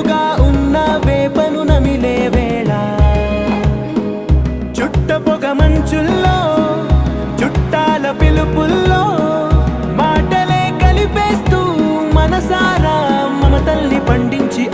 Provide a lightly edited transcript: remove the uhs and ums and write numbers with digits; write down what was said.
ఎదురుగా ఉన్న వేపను నమిలే వేళ చుట్ట పొగ మంచుల్లో చుట్టాల పిలుపుల్లో మాటలే కలిపేస్తూ మనసారా మమతల్ని పండించి